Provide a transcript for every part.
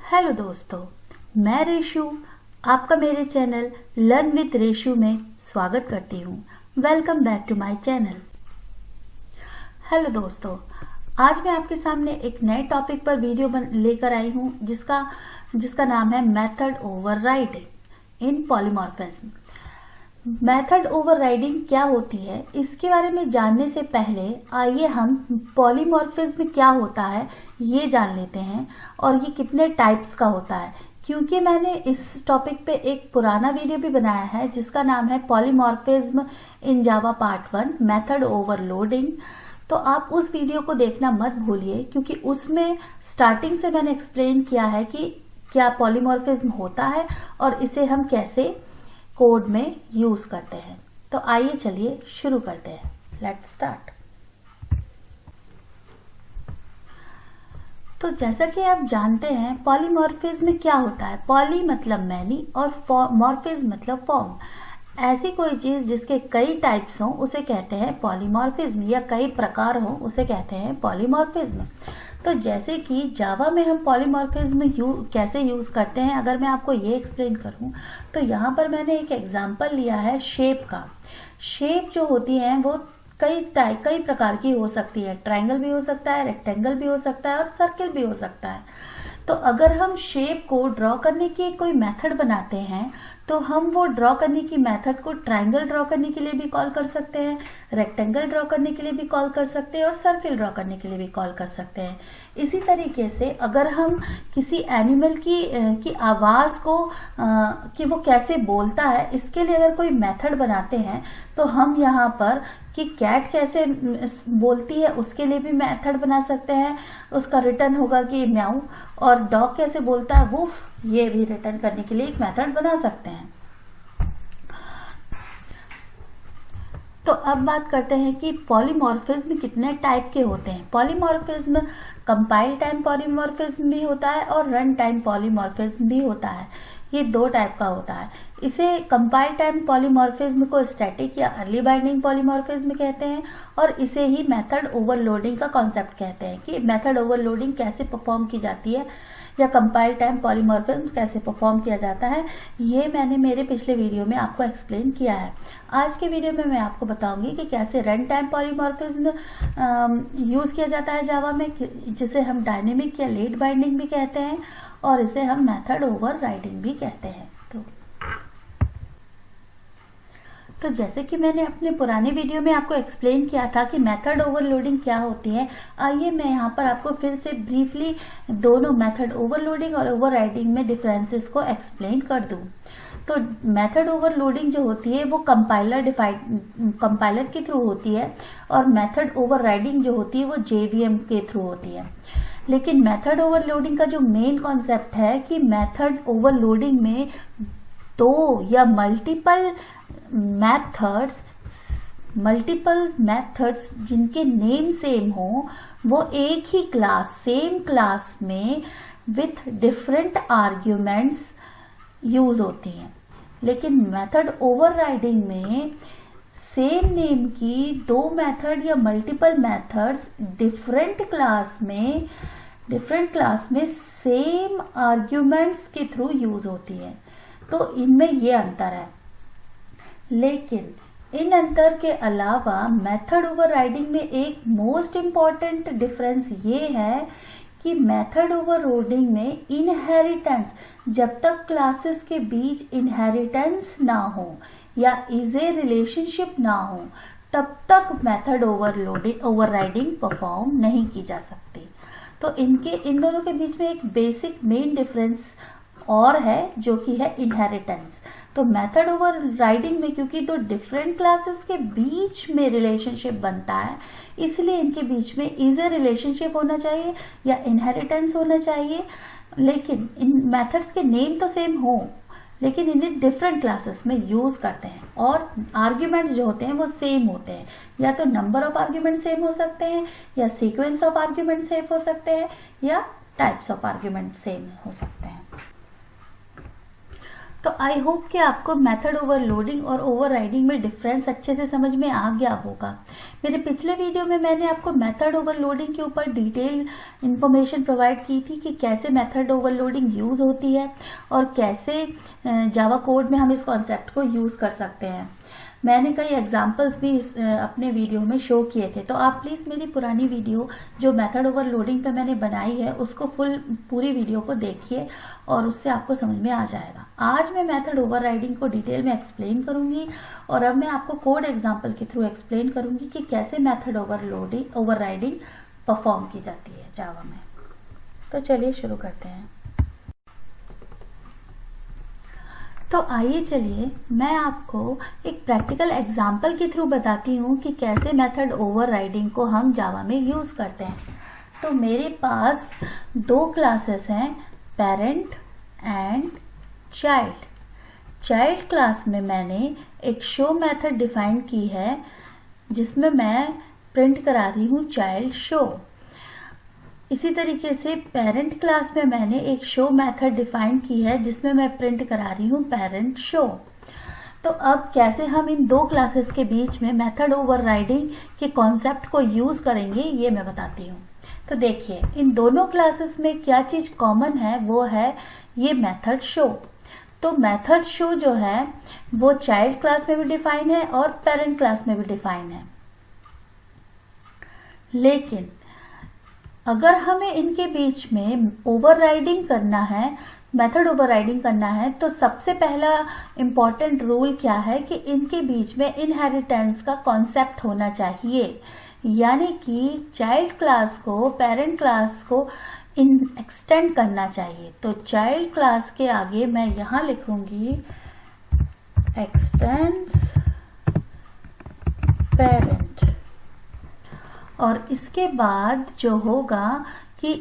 Hello दोस्तों, मैं रेशु आपका मेरे चैनल लर्न विद रेशु में स्वागत करती हूँ। Welcome back to my channel. Hello दोस्तों, आज मैं आपके सामने एक नए टॉपिक पर वीडियो लेकर आई हूँ जिसका नाम है मेथड ओवरराइडिंग इन पॉलीमॉर्फिज्म। मेथड ओवरराइडिंग क्या होती है, इसके बारे में जानने से पहले आइए हम पॉलीमॉर्फिज्म क्या होता है ये जान लेते हैं और ये कितने टाइप्स का होता है। क्योंकि मैंने इस टॉपिक पे एक पुराना वीडियो भी बनाया है जिसका नाम है पॉलीमॉर्फिज्म इन जावा पार्ट 1 मेथड ओवरलोडिंग। तो आप उस वीडियो को देखना मत भूलिए, क्योंकि उसमें स्टार्टिंग से मैंने एक्सप्लेन किया है कि क्या पॉलीमॉर्फिज्म होता है और इसे हम कैसे कोड में यूज करते हैं। तो आइए चलिए शुरू करते हैं। Let's start. तो जैसा कि आप जानते हैं पॉलीमॉर्फिज्म क्या होता है। पॉली मतलब मैनी और मॉर्फिज्म मतलब फॉर्म। ऐसी कोई चीज जिसके कई टाइप्स हों उसे कहते हैं पॉलीमॉर्फिज्म, या कई प्रकार हों उसे कहते हैं पॉलीमॉर्फिज्म। तो जैसे कि जावा में हम पॉलीमॉर्फिज्म कैसे यूज करते हैं, अगर मैं आपको ये एक्सप्लेन करूं तो यहाँ पर मैंने एक एग्जांपल लिया है शेप का। शेप जो होती है वो कई प्रकार की हो सकती है। ट्रायंगल भी हो सकता है, रेक्टेंगल भी हो सकता है और सर्किल भी हो सकता है। तो अगर हम शेप को ड्रॉ करने की कोई मेथड बनाते हैं तो हम वो ड्रॉ करने की मेथड को ट्रायंगल ड्रॉ करने के लिए भी कॉल कर सकते हैं, रेक्टेंगल ड्रॉ करने के लिए भी कॉल कर सकते हैं और सर्किल ड्रॉ करने के लिए भी कॉल कर सकते हैं। इसी तरीके से अगर हम किसी एनिमल की आवाज को कि वो कैसे बोलता है, इसके लिए अगर कोई मेथड बनाते हैं तो हम यहाँ पर कि कैट कैसे बोलती है उसके लिए भी मेथड बना सकते हैं। उसका रिटर्न होगा कि म्याऊ, और डॉग कैसे बोलता है वुफ, ये भी रिटर्न करने के लिए एक मेथड बना सकते हैं। तो अब बात करते हैं कि पॉलीमॉर्फिज्म कितने टाइप के होते हैं। पॉलीमॉर्फिज्म कंपाइल टाइम पॉलीमॉर्फिज्म भी होता है और रन टाइम पॉलीमॉर्फिज्म भी होता है। ये दो टाइप का होता है। इसे कंपाइल टाइम पॉलीमॉर्फिज्म को स्टैटिक या अर्ली बाइंडिंग पॉलीमॉर्फिज्म कहते हैं, और इसे ही मेथड ओवरलोडिंग का कॉन्सेप्ट कहते हैं कि मेथड ओवरलोडिंग कैसे परफॉर्म की जाती है या कंपाइल टाइम पॉलीमॉर्फिज्म कैसे परफॉर्म किया जाता है। ये मैंने मेरे पिछले वीडियो में आपको एक्सप्लेन किया है। आज के वीडियो में मैं आपको बताऊंगी कि कैसे रन टाइम पॉलीमॉर्फिज्म यूज किया जाता है जावा में, जिसे हम डायनेमिक या लेट बाइंडिंग भी कहते हैं, और इसे हम मेथड ओवरराइडिंग भी कहते हैं। तो जैसे कि मैंने अपने पुराने वीडियो में आपको एक्सप्लेन किया था कि मेथड ओवरलोडिंग क्या होती है, आइए मैं यहाँ पर आपको फिर से ब्रीफली दोनों मेथड ओवरलोडिंग और ओवरराइडिंग में डिफरेंसेस को एक्सप्लेन कर दूं। तो मेथड ओवरलोडिंग जो होती है वो कंपाइलर के थ्रू होती है, और मेथड ओवरराइडिंग जो होती है वो JVM के थ्रू होती है। लेकिन मेथड ओवरलोडिंग का जो मेन कॉन्सेप्ट है कि मेथड ओवरलोडिंग में दो या मल्टीपल मेथड्स जिनके नेम सेम हो वो एक ही क्लास सेम क्लास में विथ डिफरेंट आर्ग्यूमेंट्स यूज होती हैं। लेकिन मेथड ओवरराइडिंग में सेम नेम की दो मेथड या मल्टीपल मेथड्स डिफरेंट क्लास में सेम आर्ग्यूमेंट्स के थ्रू यूज होती है। तो इनमें ये अंतर है। लेकिन इन अंतर के अलावा मेथड ओवरराइडिंग में एक मोस्ट इम्पॉर्टेंट डिफरेंस ये है कि मेथड ओवरराइडिंग में इनहेरिटेंस, जब तक क्लासेस के बीच इनहेरिटेंस ना हो या इजे रिलेशनशिप ना हो तब तक मेथड ओवरराइडिंग परफॉर्म नहीं की जा सकती। तो इन दोनों के बीच में एक बेसिक मेन डिफरेंस और है जो कि है इनहेरिटेंस। तो मेथड ओवरराइडिंग में क्योंकि दो डिफरेंट क्लासेस के बीच में रिलेशनशिप बनता है, इसलिए इनके बीच में इजी रिलेशनशिप होना चाहिए या इनहेरिटेंस होना चाहिए। लेकिन इन मेथड्स के नेम तो सेम हो, लेकिन इन्हें डिफरेंट क्लासेस में यूज करते हैं, और आर्ग्यूमेंट्स जो होते हैं वो सेम होते हैं। या तो नंबर ऑफ आर्ग्यूमेंट सेम हो सकते हैं, या सीक्वेंस ऑफ आर्ग्यूमेंट सेम हो सकते हैं, या टाइप्स ऑफ आर्ग्यूमेंट सेम हो सकते हैं। तो आई होप कि आपको मेथड ओवरलोडिंग और ओवरराइडिंग में डिफरेंस अच्छे से समझ में आ गया होगा। मेरे पिछले वीडियो में मैंने आपको मेथड ओवरलोडिंग के ऊपर डिटेल इन्फॉर्मेशन प्रोवाइड की थी कि कैसे मेथड ओवरलोडिंग यूज़ होती है और कैसे जावा कोड में हम इस कॉन्सेप्ट को यूज़ कर सकते हैं। मैंने कई एग्जाम्पल्स भी अपने वीडियो में शो किए थे, तो आप प्लीज़ मेरी पुरानी वीडियो जो मेथड ओवरलोडिंग पे मैंने बनाई है उसको पूरी वीडियो को देखिए और उससे आपको समझ में आ जाएगा। आज मैं मेथड ओवरराइडिंग को डिटेल में एक्सप्लेन करूंगी और अब मैं आपको कोड एग्जाम्पल के थ्रू एक्सप्लेन करूंगी कि कैसे मेथड ओवरराइडिंग परफॉर्म की जाती है जावा में। तो चलिए शुरू करते हैं। तो आइए चलिए मैं आपको एक प्रैक्टिकल एग्जाम्पल के थ्रू बताती हूँ कि कैसे मेथड ओवरराइडिंग को हम जावा में यूज़ करते हैं। तो मेरे पास दो क्लासेस हैं, parent and child. Child class में मैंने एक शो मेथड डिफाइन की है जिसमें मैं प्रिंट करा रही हूँ चाइल्ड शो। इसी तरीके से पेरेंट क्लास में मैंने एक शो मेथड डिफाइन की है जिसमें मैं प्रिंट करा रही हूँ पेरेंट शो। तो अब कैसे हम इन दो क्लासेस के बीच में मेथड ओवरराइडिंग के कॉन्सेप्ट को यूज करेंगे ये मैं बताती हूँ। तो देखिए इन दोनों क्लासेस में क्या चीज कॉमन है, वो है ये मेथड शो। तो मेथड शो जो है वो चाइल्ड क्लास में भी डिफाइन है और पेरेंट क्लास में भी डिफाइन है, लेकिन अगर हमें इनके बीच में ओवरराइडिंग करना है, मेथड ओवरराइडिंग करना है, तो सबसे पहला इंपॉर्टेंट रूल क्या है कि इनके बीच में इनहेरिटेंस का कॉन्सेप्ट होना चाहिए। यानी कि चाइल्ड क्लास को पेरेंट क्लास को एक्सटेंड करना चाहिए। तो चाइल्ड क्लास के आगे मैं यहां लिखूंगी एक्सटेंड्स पेरेंट, और इसके बाद जो होगा कि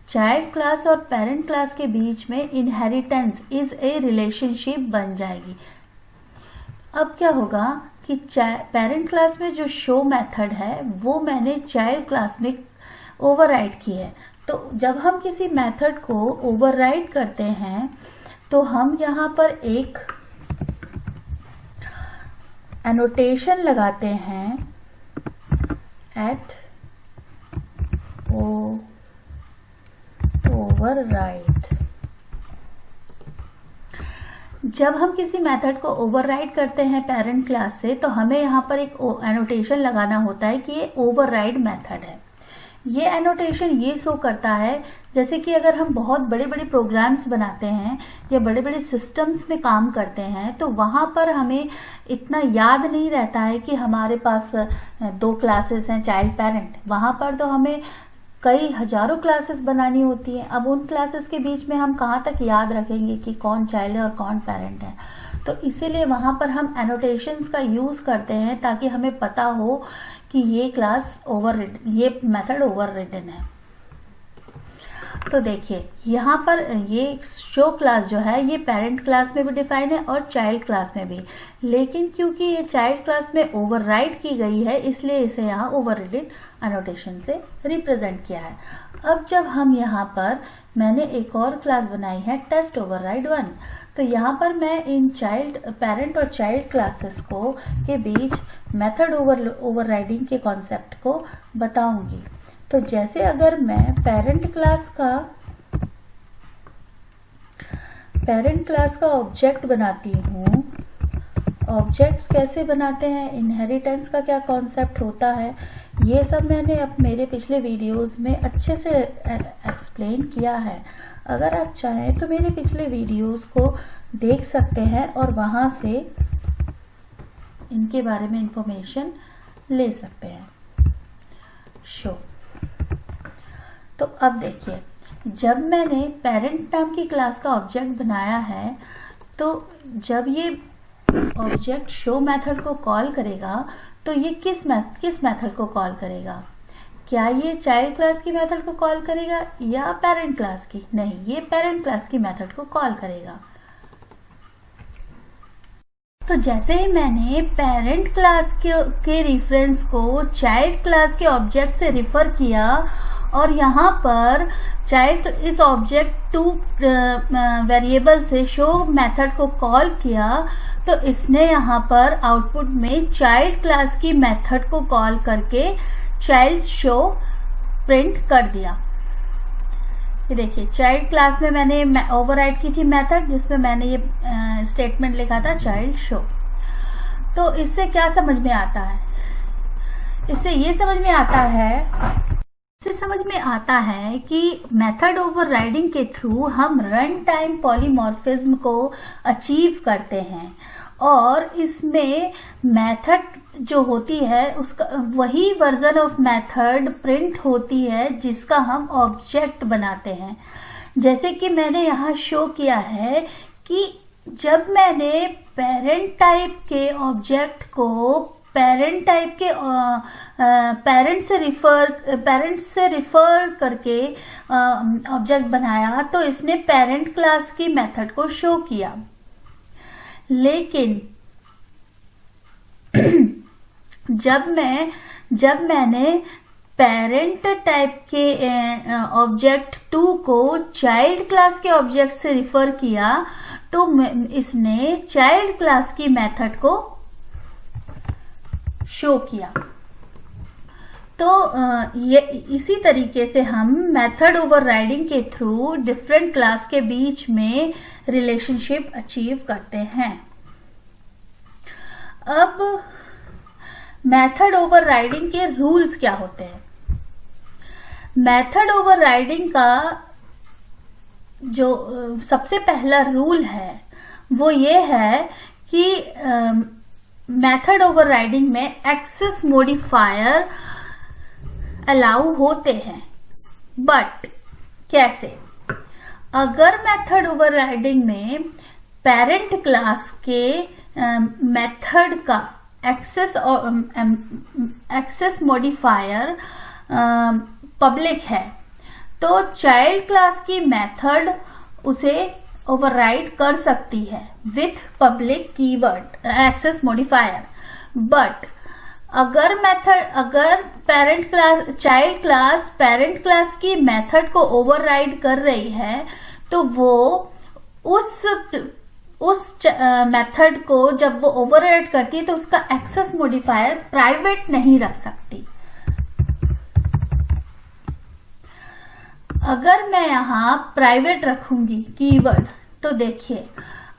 चाइल्ड क्लास और पेरेंट क्लास के बीच में इनहेरिटेंस इज ए रिलेशनशिप बन जाएगी। अब क्या होगा कि पेरेंट क्लास में जो शो मेथड है वो मैंने चाइल्ड क्लास में ओवरराइड की है। तो जब हम किसी मेथड को ओवरराइड करते हैं तो हम यहाँ पर एक एनोटेशन लगाते हैं एट ओवरराइड। जब हम किसी मेथड को ओवरराइड करते हैं पेरेंट क्लास से तो हमें यहाँ पर एक एनोटेशन लगाना होता है कि ये ओवरराइड मेथड है। ये एनोटेशन ये शो करता है जैसे कि अगर हम बहुत बड़े बड़े प्रोग्राम्स बनाते हैं या बड़े बड़े सिस्टम्स में काम करते हैं तो वहाँ पर हमें इतना याद नहीं रहता है कि हमारे पास दो क्लासेस हैं चाइल्ड पेरेंट। वहाँ पर तो हमें कई हजारों क्लासेस बनानी होती हैं। अब उन क्लासेस के बीच में हम कहाँ तक याद रखेंगे कि कौन चाइल्ड है और कौन पेरेंट है। तो इसीलिए वहाँ पर हम एनोटेशंस का यूज करते हैं ताकि हमें पता हो कि ये ये मेथड ओवररिडन है। तो देखिए यहाँ पर ये शो क्लास जो है ये पेरेंट क्लास में भी डिफाइन है और चाइल्ड क्लास में भी, लेकिन क्योंकि ये चाइल्ड क्लास में ओवरराइड की गई है इसलिए इसे यहाँ ओवररिडन एनोटेशन से रिप्रेजेंट किया है। अब जब हम यहाँ पर मैंने एक और क्लास बनाई है टेस्ट ओवरराइड 1, तो यहाँ पर मैं इन पेरेंट और चाइल्ड क्लासेस को के बीच मेथड ओवरराइडिंग के कॉन्सेप्ट को बताऊंगी। तो जैसे अगर मैं पेरेंट क्लास का ऑब्जेक्ट बनाती हूँ, ऑब्जेक्ट्स कैसे बनाते हैं, इनहेरिटेंस का क्या कॉन्सेप्ट होता है, ये सब मैंने अब मेरे पिछले वीडियोस में अच्छे से एक्सप्लेन किया है। अगर आप चाहें तो मेरे पिछले वीडियोस को देख सकते हैं और वहां से इनके बारे में इंफॉर्मेशन ले सकते हैं। शो। तो अब देखिए जब मैंने पेरेंट नाम की क्लास का ऑब्जेक्ट बनाया है तो जब ये ऑब्जेक्ट शो मेथड को कॉल करेगा तो ये किस मेथड को कॉल करेगा? क्या ये चाइल्ड क्लास की मेथड को कॉल करेगा या पेरेंट क्लास की? नहीं, ये पेरेंट क्लास की मेथड को कॉल करेगा। तो जैसे ही मैंने पेरेंट क्लास के रेफरेंस को चाइल्ड क्लास के ऑब्जेक्ट से रिफर किया और यहाँ पर चाइल्ड इस ऑब्जेक्ट टू वेरिएबल से शो मेथड को कॉल किया, तो इसने यहाँ पर आउटपुट में चाइल्ड क्लास की मेथड को कॉल करके चाइल्ड शो प्रिंट कर दिया। ये देखिए, चाइल्ड क्लास में मैंने ओवरराइड की थी मेथड, जिसमें मैंने ये स्टेटमेंट लिखा था चाइल्ड शो। तो इससे क्या समझ में आता है? इससे ये समझ में आता है कि मेथड ओवरराइडिंग के थ्रू हम रन टाइम पॉलीमॉर्फिज्म को अचीव करते हैं, और इसमें मेथड जो होती है उसका वही वर्जन ऑफ मेथड प्रिंट होती है जिसका हम ऑब्जेक्ट बनाते हैं। जैसे कि मैंने यहाँ शो किया है कि जब मैंने पेरेंट टाइप के ऑब्जेक्ट को पेरेंट टाइप के पेरेंट से रिफर करके ऑब्जेक्ट बनाया, तो इसने पेरेंट क्लास की मेथड को शो किया। लेकिन जब मैंने पेरेंट टाइप के ऑब्जेक्ट 2 को चाइल्ड क्लास के ऑब्जेक्ट से रिफर किया, तो इसने चाइल्ड क्लास की मेथड को शो किया। तो ये इसी तरीके से हम मेथड ओवरराइडिंग के थ्रू डिफरेंट क्लास के बीच में रिलेशनशिप अचीव करते हैं। अब मेथड ओवरराइडिंग के रूल्स क्या होते हैं? मेथड ओवरराइडिंग का जो सबसे पहला रूल है वो ये है कि मेथड ओवरराइडिंग में एक्सेस मॉडिफायर अलाउ होते हैं। बट कैसे? अगर मेथड ओवरराइडिंग में पेरेंट क्लास के मेथड का एक्सेस मॉडिफायर पब्लिक है, तो चाइल्ड क्लास की मेथड उसे ओवरराइड कर सकती है with public keyword access modifier. But अगर चाइल्ड क्लास पेरेंट क्लास की मेथड को ओवरराइड कर रही है, तो वो उस मेथड को जब वो ओवरराइड करती है तो उसका एक्सेस मॉडिफायर प्राइवेट नहीं रख सकती। अगर मैं यहाँ प्राइवेट रखूंगी कीवर्ड, तो देखिए,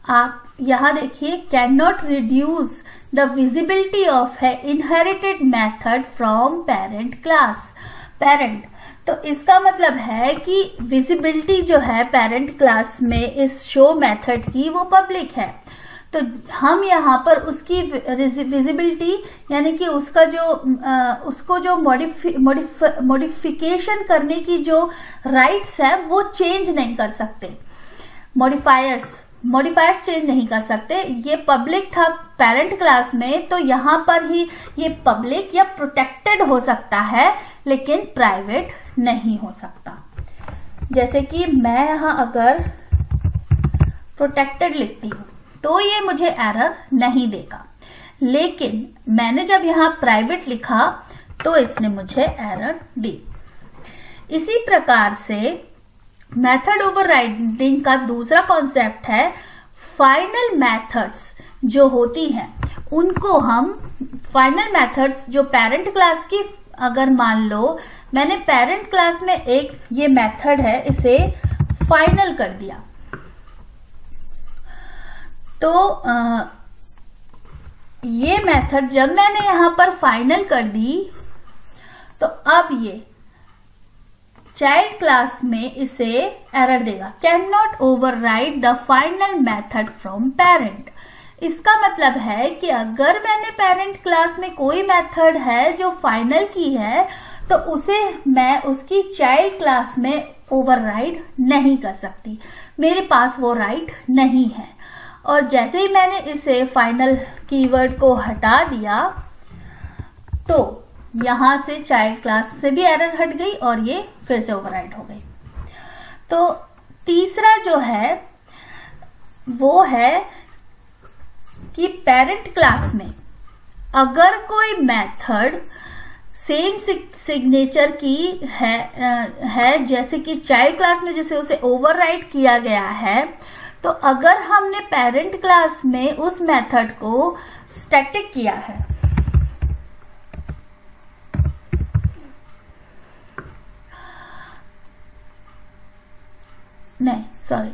आप यहाँ देखिए, can not reduce the visibility of है inherited method from parent class. Parent, तो इसका मतलब है कि विजिबिलिटी जो है पेरेंट क्लास में इस शो मेथड की वो पब्लिक है। तो हम यहाँ पर उसकी विजिबिलिटी यानी कि उसका उसको जो मॉडिफिकेशन करने की जो राइट्स है वो चेंज नहीं कर सकते। मॉडिफायर्स चेंज नहीं कर सकते। ये पब्लिक था पेरेंट क्लास में, तो यहाँ पर ही ये पब्लिक या प्रोटेक्टेड हो सकता है, लेकिन प्राइवेट नहीं हो सकता। जैसे कि मैं यहाँ अगर प्रोटेक्टेड लिखती हूँ तो ये मुझे एरर नहीं देगा, लेकिन मैंने जब यहाँ प्राइवेट लिखा तो इसने मुझे एरर दी। इसी प्रकार से मेथड ओवरराइडिंग का दूसरा कॉन्सेप्ट है फाइनल मेथड्स जो होती हैं उनको हम फाइनल मेथड्स जो पेरेंट क्लास की, अगर मान लो मैंने पेरेंट क्लास में एक ये मेथड है इसे फाइनल कर दिया, तो ये मेथड जब मैंने यहां पर फाइनल कर दी, तो अब ये चाइल्ड क्लास में इसे एरर देगा, can not override the final method from parent. इसका मतलब है कि अगर मैंने पेरेंट क्लास में कोई मेथड है जो फाइनल की है, तो उसे मैं उसकी चाइल्ड क्लास में ओवरराइड नहीं कर सकती, मेरे पास वो राइट नहीं है। और जैसे ही मैंने इसे फाइनल कीवर्ड को हटा दिया, तो यहां से चाइल्ड क्लास से भी एरर हट गई और ये फिर से ओवरराइड हो गई। तो तीसरा जो है वो है कि पेरेंट क्लास में अगर कोई मेथड सेम सिग्नेचर की है जैसे कि चाइल्ड क्लास में जैसे उसे ओवरराइड किया गया है, तो अगर हमने पेरेंट क्लास में उस मेथड को स्टैटिक किया है, नहीं सॉरी,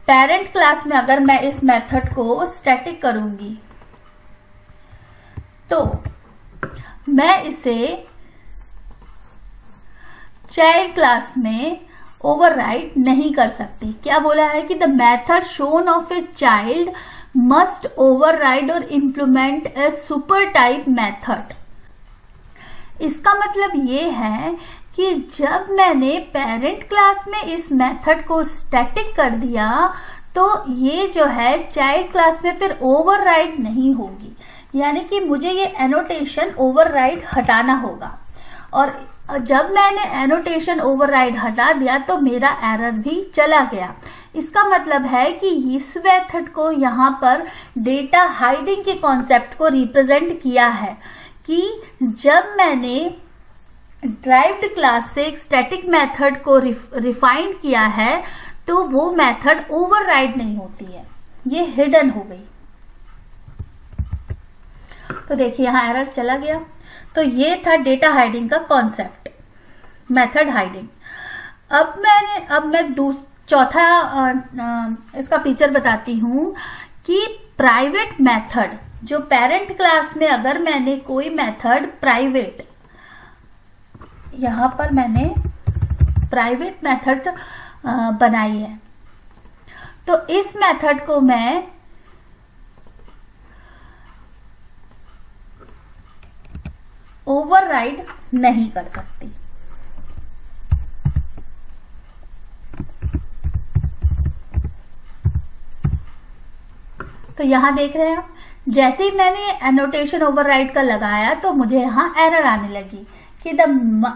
पेरेंट क्लास में अगर मैं इस मेथड को स्टैटिक करूंगी तो मैं इसे चाइल्ड क्लास में ओवरराइड नहीं कर सकती। क्या बोला है कि the method shown of a child must override और इम्प्लीमेंट ए सुपर टाइप मेथड। इसका मतलब ये है कि जब मैंने पेरेंट क्लास में इस मेथड को स्टैटिक कर दिया तो ये जो है चाइल्ड क्लास में फिर ओवरराइड नहीं होगी, यानी कि मुझे ये एनोटेशन ओवरराइड हटाना होगा। और जब मैंने एनोटेशन ओवरराइड हटा दिया तो मेरा एरर भी चला गया। इसका मतलब है कि इस मेथड को यहाँ पर डेटा हाइडिंग के कॉन्सेप्ट को रिप्रेजेंट किया है कि जब मैंने ड्राइव्ड क्लास से एक स्टैटिक मेथड को रिफाइन किया है तो वो मेथड ओवरराइड नहीं होती है, ये हिडन हो गई। तो देखिए यहाँ एरर चला गया। तो ये था डेटा हाइडिंग का कॉन्सेप्ट, मेथड हाइडिंग। अब मैं चौथा इसका फीचर बताती हूं कि प्राइवेट मेथड, जो पेरेंट क्लास में अगर मैंने कोई मेथड प्राइवेट, यहां पर मैंने प्राइवेट मेथड बनाई है, तो इस मेथड को मैं ओवरराइड नहीं कर सकती। तो यहां देख रहे हैं आप, जैसे ही मैंने एनोटेशन ओवरराइड का लगाया तो मुझे यहां एरर आने लगी कि the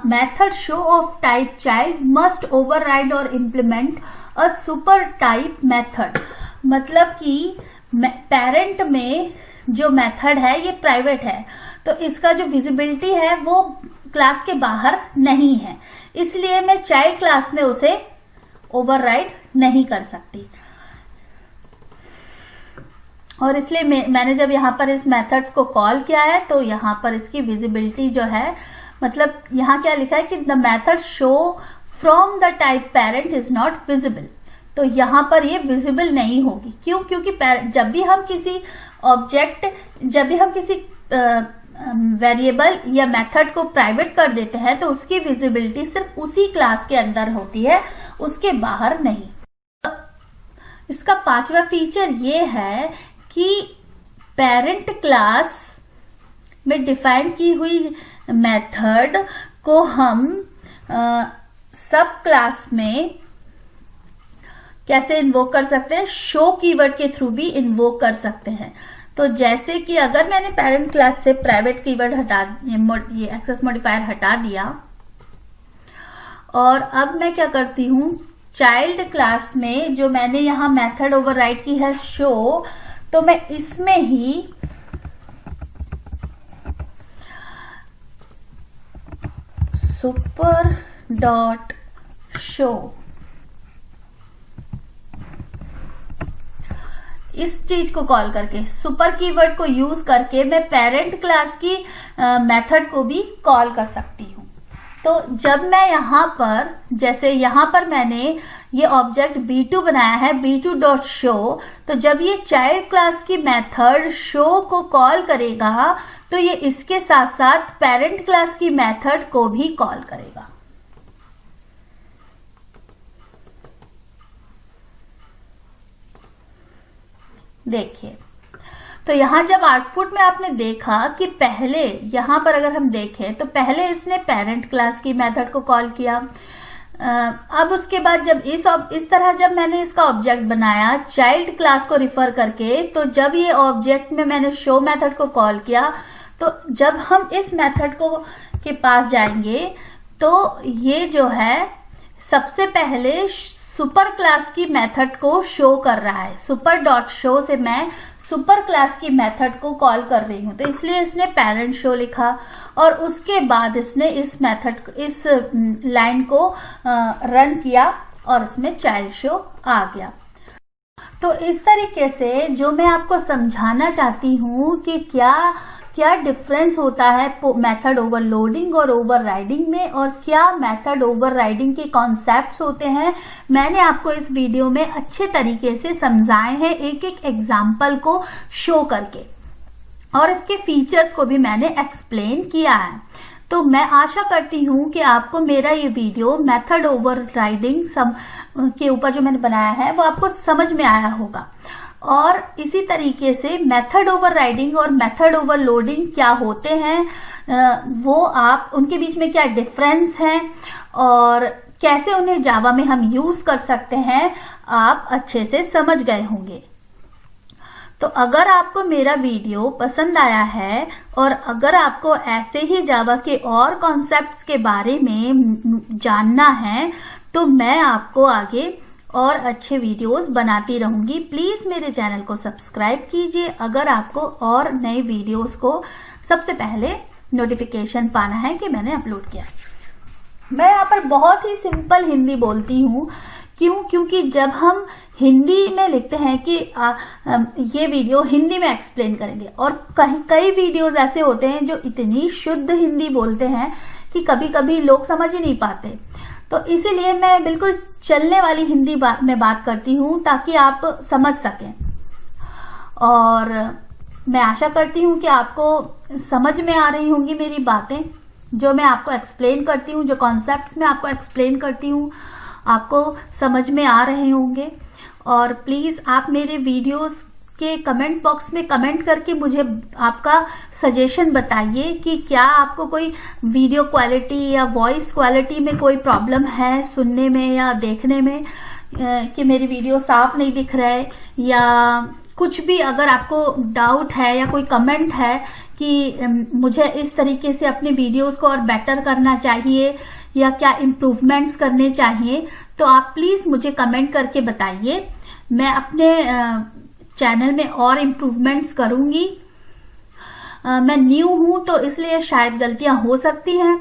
method show of type child must override और implement a super type method. मतलब कि पेरेंट में जो मेथड है ये प्राइवेट है, तो इसका जो विजिबिलिटी है वो क्लास के बाहर नहीं है, इसलिए मैं चाइल्ड क्लास में उसे ओवरराइड नहीं कर सकती। और इसलिए मैंने जब यहाँ पर इस मेथड्स को कॉल किया है तो यहाँ पर इसकी विजिबिलिटी जो है, मतलब यहाँ क्या लिखा है कि the method show from the type parent is not visible, तो यहाँ पर ये विजिबल नहीं होगी। क्यों? क्योंकि जब भी हम किसी वेरिएबल या मेथड को प्राइवेट कर देते हैं तो उसकी विजिबिलिटी सिर्फ उसी क्लास के अंदर होती है, उसके बाहर नहीं। इसका पांचवा फीचर ये है कि पेरेंट क्लास में डिफाइन की हुई मेथड को हम सब क्लास में कैसे इन्वोक कर सकते हैं? शो कीवर्ड के थ्रू भी इन्वोक कर सकते हैं। तो जैसे कि अगर मैंने पेरेंट क्लास से प्राइवेट कीवर्ड ये एक्सेस मॉडिफायर हटा दिया और अब मैं क्या करती हूं, चाइल्ड क्लास में जो मैंने यहां मेथड ओवरराइड की है शो, तो मैं इसमें ही सुपर डॉट शो इस चीज को कॉल करके, सुपर कीवर्ड को यूज करके मैं पेरेंट क्लास की मेथड को भी कॉल कर सकती हूँ। तो जब मैं यहाँ पर, जैसे यहाँ पर मैंने ये ऑब्जेक्ट B2 बनाया है, B2 डॉट शो, तो जब ये चाइल्ड क्लास की मेथड शो को कॉल करेगा तो ये इसके साथ साथ पेरेंट क्लास की मेथड को भी कॉल करेगा। देखिए, तो यहां जब आउटपुट में आपने देखा कि पहले यहां पर अगर हम देखें तो पहले इसने पेरेंट क्लास की मेथड को कॉल किया। अब उसके बाद जब इस तरह जब मैंने इसका ऑब्जेक्ट बनाया चाइल्ड क्लास को रिफर करके, तो जब ये ऑब्जेक्ट में मैंने शो मेथड को कॉल किया, तो जब हम इस मेथड को के पास जाएंगे तो ये जो है सबसे पहले सुपर क्लास की मेथड को शो कर रहा है। सुपर डॉट शो से मैं सुपर क्लास की मेथड को कॉल कर रही हूँ, तो इसलिए इसने पेरेंट शो लिखा और उसके बाद इसने इस मेथड इस लाइन को रन किया और इसमें चाइल्ड शो आ गया। तो इस तरीके से जो मैं आपको समझाना चाहती हूँ कि क्या क्या डिफरेंस होता है मेथड ओवरलोडिंग और ओवरराइडिंग में, और क्या मेथड ओवरराइडिंग के कॉन्सेप्ट्स होते हैं, मैंने आपको इस वीडियो में अच्छे तरीके से समझाए हैं, एक एक एग्जाम्पल को शो करके, और इसके फीचर्स को भी मैंने एक्सप्लेन किया है। तो मैं आशा करती हूँ कि आपको मेरा ये वीडियो मेथड ओवरराइडिंग सब के ऊपर जो मैंने बनाया है वो आपको समझ में आया होगा। और इसी तरीके से मेथड ओवरराइडिंग और मेथड ओवरलोडिंग क्या होते हैं, वो आप उनके बीच में क्या डिफरेंस है और कैसे उन्हें जावा में हम यूज कर सकते हैं, आप अच्छे से समझ गए होंगे। तो अगर आपको मेरा वीडियो पसंद आया है और अगर आपको ऐसे ही जावा के और कॉन्सेप्ट्स के बारे में जानना है तो मैं आपको आगे और अच्छे वीडियोस बनाती रहूंगी। प्लीज मेरे चैनल को सब्सक्राइब कीजिए अगर आपको और नए वीडियोस को सबसे पहले नोटिफिकेशन पाना है कि मैंने अपलोड किया। मैं यहाँ पर बहुत ही सिंपल हिंदी बोलती हूँ, क्योंकि जब हम हिंदी में लिखते हैं कि ये वीडियो हिंदी में एक्सप्लेन करेंगे, और कई वीडियोस ऐसे होते हैं जो इतनी शुद्ध हिंदी बोलते हैं कि कभी कभी लोग समझ ही नहीं पाते। तो इसीलिए मैं बिल्कुल चलने वाली हिंदी में बात करती हूँ ताकि आप समझ सकें। और मैं आशा करती हूँ कि आपको समझ में आ रही होंगी मेरी बातें, जो मैं आपको एक्सप्लेन करती हूँ, जो कॉन्सेप्ट्स मैं आपको एक्सप्लेन करती हूँ आपको समझ में आ रहे होंगे। और प्लीज आप मेरे वीडियोस के कमेंट बॉक्स में कमेंट करके मुझे आपका सजेशन बताइए कि क्या आपको कोई वीडियो क्वालिटी या वॉइस क्वालिटी में कोई प्रॉब्लम है सुनने में या देखने में, कि मेरी वीडियो साफ नहीं दिख रहा है, या कुछ भी अगर आपको डाउट है या कोई कमेंट है कि मुझे इस तरीके से अपने वीडियोस को और बेटर करना चाहिए या क्या इम्प्रूवमेंट्स करने चाहिए, तो आप प्लीज मुझे कमेंट करके बताइए। मैं अपने चैनल में और इम्प्रूवमेंट्स करूंगी। मैं न्यू हूं तो इसलिए शायद गलतियां हो सकती हैं,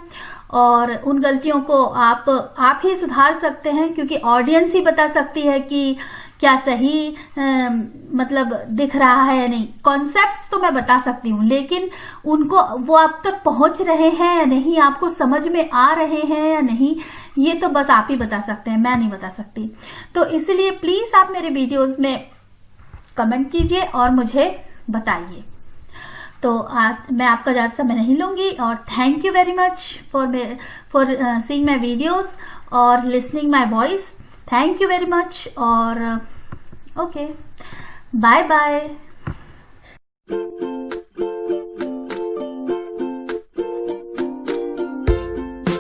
और उन गलतियों को आप ही सुधार सकते हैं, क्योंकि ऑडियंस ही बता सकती है कि क्या सही मतलब दिख रहा है या नहीं। कॉन्सेप्ट्स तो मैं बता सकती हूँ, लेकिन उनको वो आप तक पहुंच रहे हैं या नहीं, आपको समझ में आ रहे हैं या नहीं, ये तो बस आप ही बता सकते हैं, मैं नहीं बता सकती। तो इसलिए प्लीज आप मेरे वीडियोस में कमेंट कीजिए और मुझे बताइए। तो मैं आपका ज़्यादा समय नहीं लूंगी, और thank you very much for seeing my videos और listening my voice. Thank you very much, और ओके, बाय बाय।